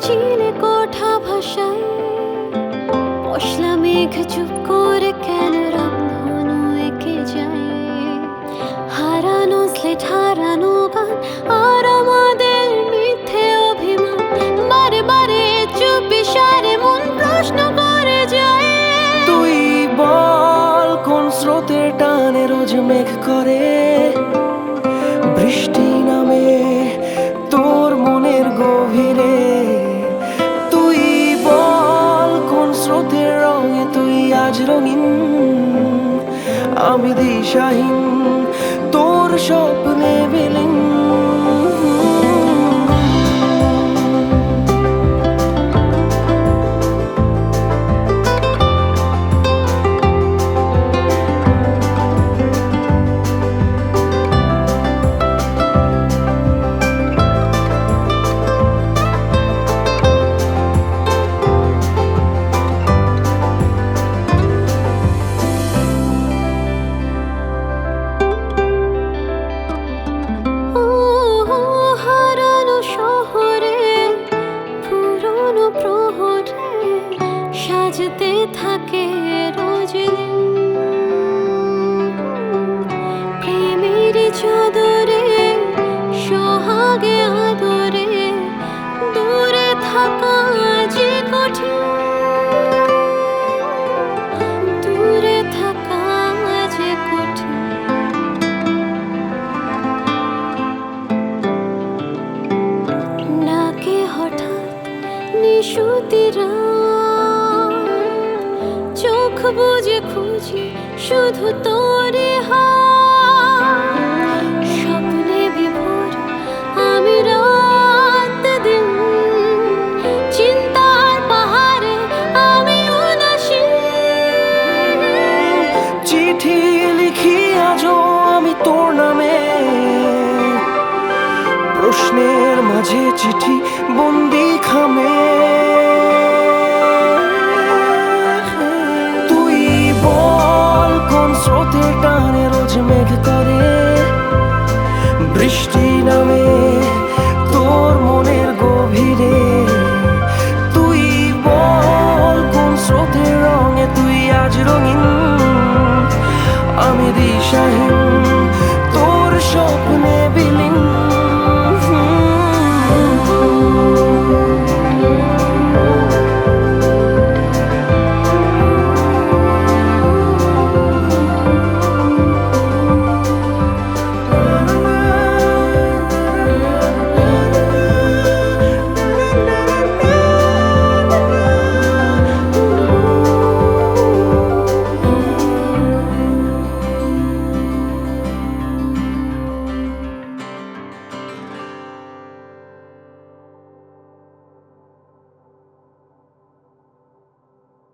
চিলে কোঠা ভাষায় পশলা মেঘ চুপ করে কেন রামধনু এঁকে যায়। হারানো স্লেট হারানো গান আর আমাদের মিথ্যে অভিমান, বারে বারে চুপ ইশারে মন প্রশ্ন করে যায়। তুই বল কোন স্রোতের টানে রোজ মেঘ করে বৃষ্টি নামে তোর মনের গভীরে। তুই বল কোন স্রোতের রঙে তুই আজ রঙিন, আমি দিশাহীন তোর স্বপ্নে বিলীন। সাজতে থাকে রোজ দিন প্রেমের চাদরে, সোহাগে আদরে দূরে থাকা যে কঠিন, দূরে থাকা যে কঠিন। নাকে হঠাৎ নিশুতিরা চোখ বুজে খুঁজি শুধু তোরে হাত। স্বপ্নে বিভোর আমি রাত দিন, চিন্তার পাহাড়ে আমি উদাসীন। চিঠি লিখি আজও আমি তোর নামে, প্রশ্নের মাঝে চিঠি বন্দি খামে। তুই বল কোন স্রোতের টানে রোজ মেঘ করে বৃষ্টি নামে তোর মনের